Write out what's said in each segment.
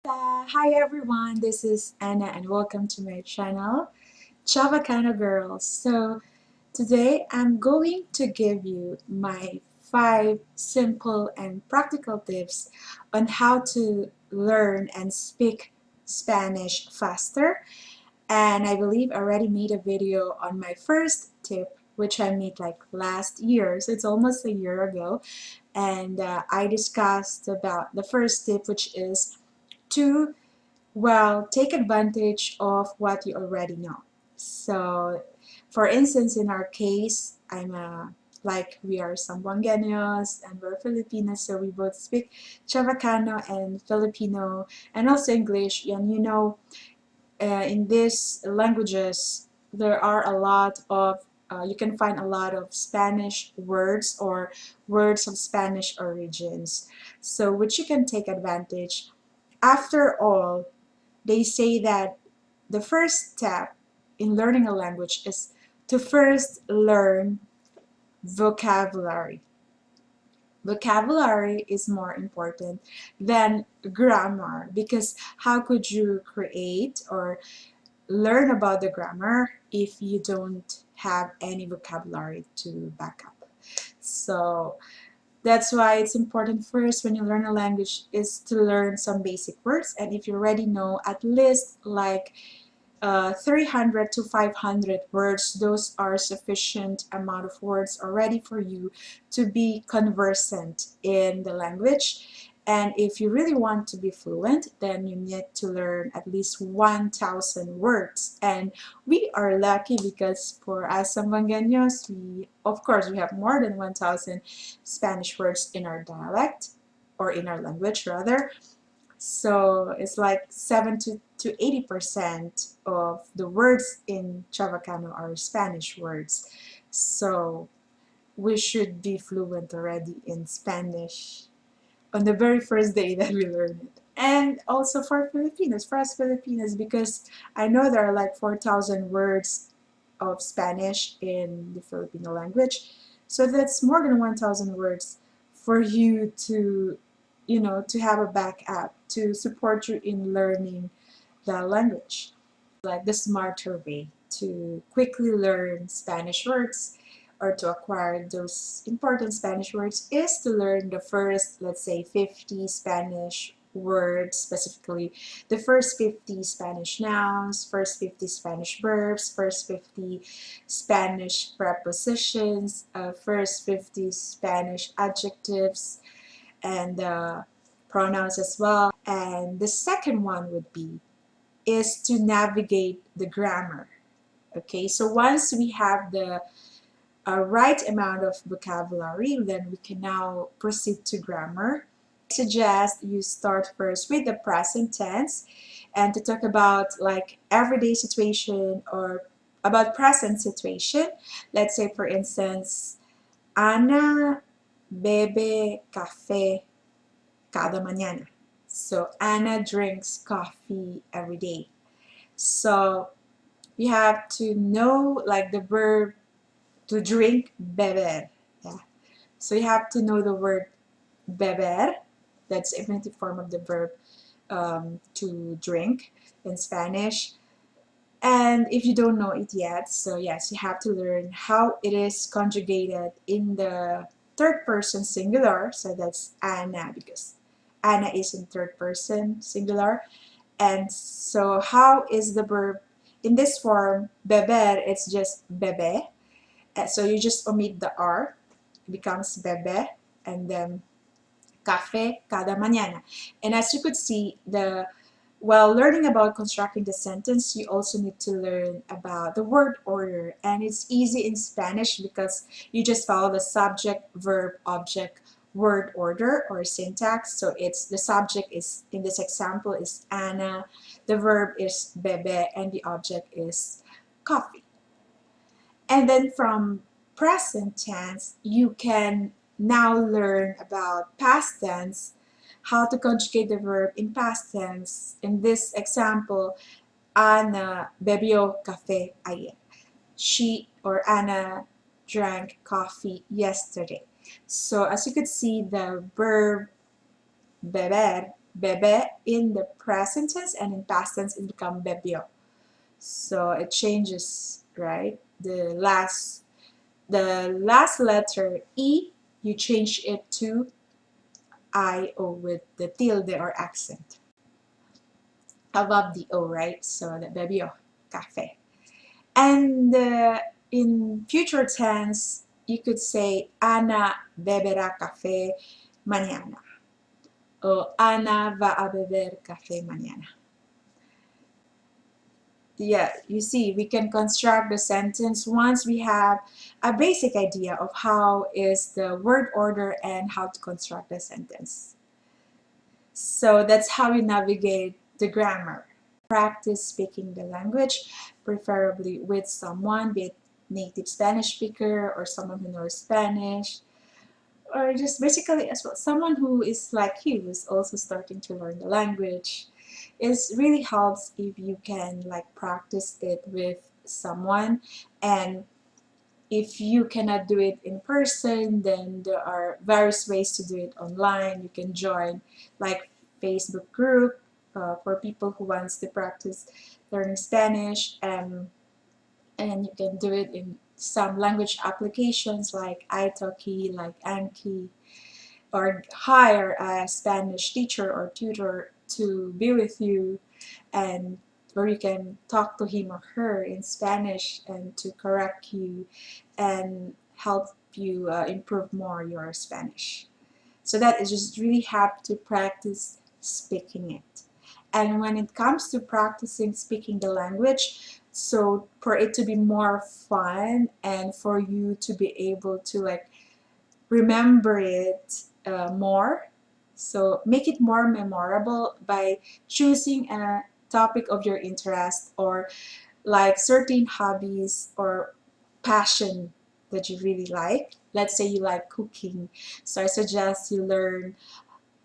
Hi everyone, this is Anna and welcome to my channel, Chavacano Girls. So today I'm going to give you my 5 simple and practical tips on how to learn and speak Spanish faster. And I believe I already made a video on my first tip, which I made like last year, so it's almost a year ago. And I discussed about the first tip, which is to take advantage of what you already know. So, for instance, in our case, we are Sambuangueños and we're Filipinos, so we both speak Chavacano and Filipino and also English. And in these languages, there are a lot of you can find a lot of Spanish words or words of Spanish origins, so which you can take advantage. After all, they say that the first step in learning a language is to first learn vocabulary. Vocabulary is more important than grammar because how could you create or learn about the grammar if you don't have any vocabulary to back up? So that's why it's important first when you learn a language is to learn some basic words, and if you already know at least like 300 to 500 words, those are sufficient amount of words already for you to be conversant in the language. And if you really want to be fluent, then you need to learn at least 1,000 words. And we are lucky because for us Zamboangueños, of course, we have more than 1,000 Spanish words in our dialect, or in our language rather. So it's like 70 to 80% of the words in Chavacano are Spanish words. So we should be fluent already in Spanish on the very first day that we learn it. And also for Filipinos, for us Filipinos, because I know there are like 4,000 words of Spanish in the Filipino language. So that's more than 1,000 words for you to, to have a backup to support you in learning the language. Like the smarter way to quickly learn Spanish words or to acquire those important Spanish words is to learn the first, let's say, 50 Spanish words, specifically the first 50 Spanish nouns, first 50 Spanish verbs, first 50 Spanish prepositions, first 50 Spanish adjectives, and pronouns as well. And the second one would be is to navigate the grammar. Okay, so once we have the right amount of vocabulary, then we can now proceed to grammar. I suggest you start first with the present tense and to talk about like everyday situation or about present situation. Let's say, for instance, Ana bebe café cada mañana. So Anna drinks coffee every day. So you have to know like the verb to drink, beber. Yeah. So you have to know the word beber. That's the infinitive form of the verb to drink in Spanish. And if you don't know it yet, so yes, you have to learn how it is conjugated in the third person singular. So that's Ana, because Ana is in third person singular. And so how is the verb in this form, beber, it's just bebe. So you just omit the R, it becomes bebe, and then café cada mañana. And as you could see, while learning about constructing the sentence, you also need to learn about the word order. And it's easy in Spanish because you just follow the subject, verb, object, word order or syntax. So it's the subject is, in this example, is Ana, the verb is bebe, and the object is coffee. And then from present tense, you can now learn about past tense, how to conjugate the verb in past tense. In this example, Ana bebió café ayer. She or Anna drank coffee yesterday. So as you could see, the verb beber, bebe in the present tense, and in past tense it becomes bebyo. So it changes, right? The last letter E, you change it to I-O with the tilde or accent above the O, right? So the bebyo, cafe. And in future tense, you could say Ana beberá café mañana, or Ana va a beber café mañana. Yeah, you see, we can construct the sentence once we have a basic idea of how is the word order and how to construct the sentence. So that's how we navigate the grammar. Practice speaking the language, preferably with someone, be it native Spanish speaker or someone who knows Spanish, or just basically as well someone who is like you, who's also starting to learn the language. It really helps if you can like practice it with someone, and if you cannot do it in person, then there are various ways to do it online. You can join like Facebook group for people who wants to practice learning Spanish, and you can do it in some language applications like italki, like Anki, or hire a Spanish teacher or tutor to be with you, and where you can talk to him or her in Spanish and to correct you and help you improve more your Spanish. So that is just really have to practice speaking it. And when it comes to practicing speaking the language, so for it to be more fun and for you to be able to like remember it more, so make it more memorable by choosing a topic of your interest, or like certain hobbies or passion that you really like. Let's say you like cooking, so I suggest you learn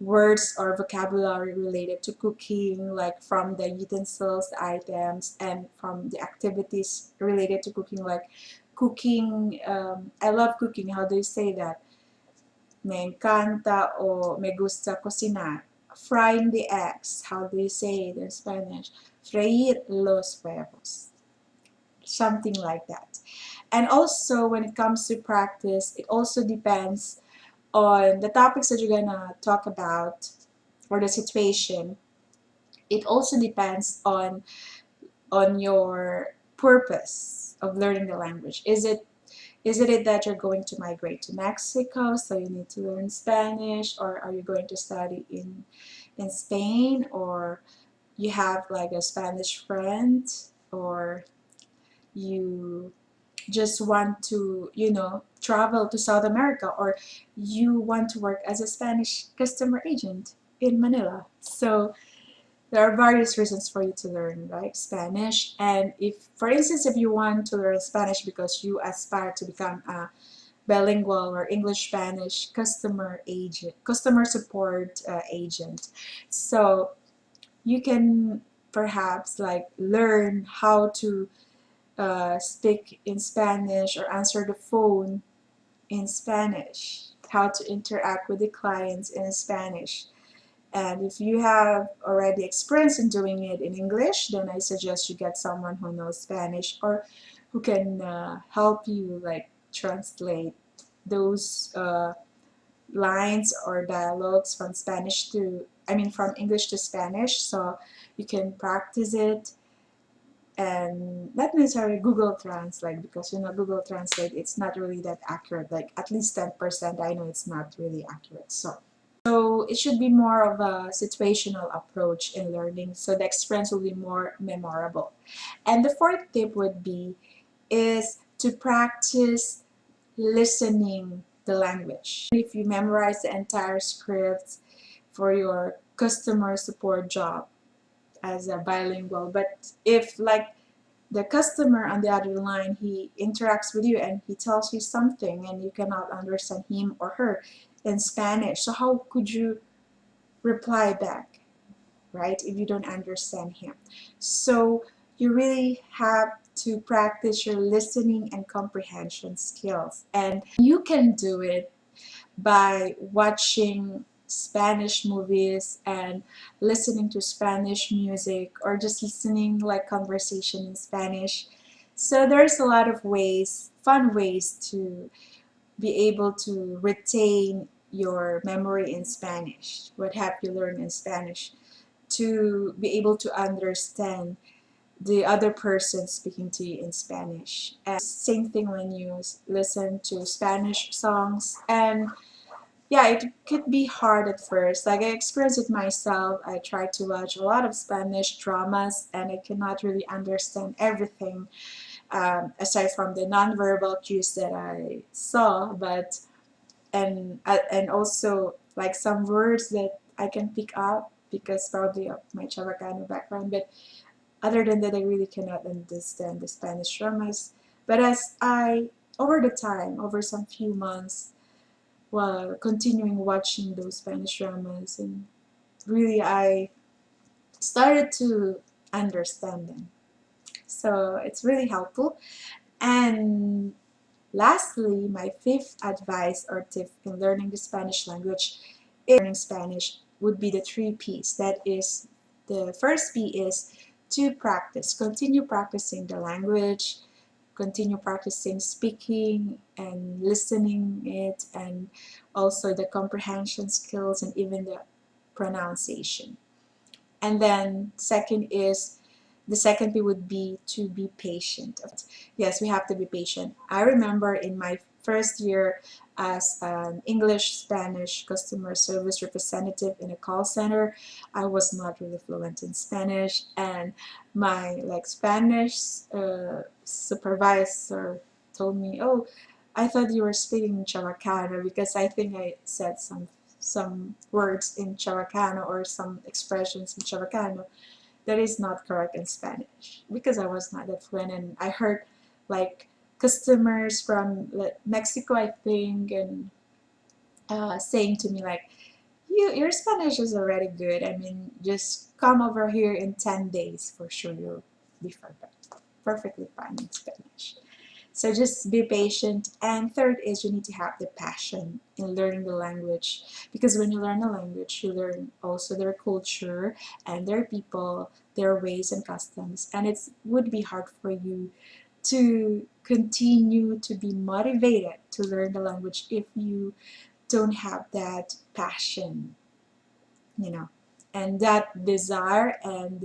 words or vocabulary related to cooking, like from the utensils, the items, and from the activities related to cooking, like cooking. I love cooking. How do you say that? Me encanta o me gusta cocinar. Frying the eggs. How do you say it in Spanish? Freír los huevos. Something like that. And also, when it comes to practice, it also depends on the topics that you're gonna talk about or the situation. It also depends on your purpose of learning the language. Is it that you're going to migrate to Mexico, so you need to learn Spanish, or are you going to study in Spain, or you have like a Spanish friend, or you just want to, travel to South America, or you want to work as a Spanish customer agent in Manila. So there are various reasons for you to learn, right, Spanish. And if, for instance, if you want to learn Spanish because you aspire to become a bilingual or English Spanish customer support agent, so you can perhaps like learn how to speak in Spanish or answer the phone in Spanish, how to interact with the clients in Spanish. And if you have already experience in doing it in English, then I suggest you get someone who knows Spanish or who can help you like translate those lines or dialogues from from English to Spanish, so you can practice it. And not necessarily Google Translate, because Google Translate, it's not really that accurate, like at least 10% I know it's not really accurate. So it should be more of a situational approach in learning, so the experience will be more memorable. And the fourth tip would be is to practice listening the language. If you memorize the entire script for your customer support job as a bilingual, but if like the customer on the other line, he interacts with you and he tells you something and you cannot understand him or her in Spanish, so how could you reply back, right, if you don't understand him? So you really have to practice your listening and comprehension skills, and you can do it by watching Spanish movies and listening to Spanish music, or just listening like conversation in Spanish. So there's a lot of ways, fun ways to be able to retain your memory in Spanish. What have you learned in Spanish? To be able to understand the other person speaking to you in Spanish. And same thing when you listen to Spanish songs. And yeah, it could be hard at first. Like I experienced it myself. I tried to watch a lot of Spanish dramas and I cannot really understand everything, aside from the nonverbal cues that I saw. But and also like some words that I can pick up because probably of my Chavacano background. But other than that, I really cannot understand the Spanish dramas. But as I, over the time, over some few months, while continuing watching those Spanish dramas, and really I started to understand them. So it's really helpful. And lastly, my fifth advice or tip in learning the Spanish language is learning Spanish would be the three P's. That is, the first P is to practice. Continue practicing the language, continue practicing speaking and listening it, and also the comprehension skills and even the pronunciation. And then second is, the second P would be to be patient. Yes, we have to be patient. I remember in my first year as an English Spanish customer service representative in a call center, I was not really fluent in Spanish, and my like Spanish supervisor told me, "Oh, I thought you were speaking Chavacano," because I think I said some words in Chavacano or some expressions in Chavacano that is not correct in Spanish, because I was not that fluent. And I heard like customers from Mexico, I think, and saying to me like, your Spanish is already good. I mean, just come over here in 10 days for sure you'll be perfectly fine in Spanish." So just be patient. And third is, you need to have the passion in learning the language, because when you learn a language, you learn also their culture and their people, their ways and customs, and it would be hard for you to continue to be motivated to learn the language if you don't have that passion, you know, and that desire and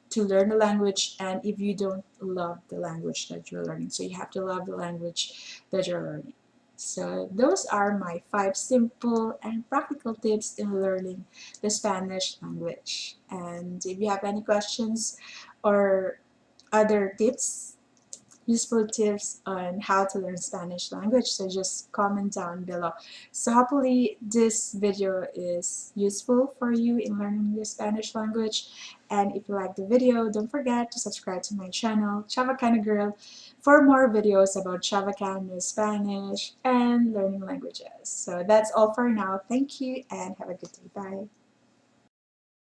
to learn the language, and if you don't love the language that you're learning. So you have to love the language that you're learning. So those are my 5 simple and practical tips in learning the Spanish language. And if you have any questions or other tips, useful tips on how to learn Spanish language, so just comment down below. So hopefully this video is useful for you in learning the Spanish language, and if you like the video, don't forget to subscribe to my channel, Chavacano Girl, for more videos about Chavacano, Spanish, and learning languages. So that's all for now. Thank you and have a good day. Bye.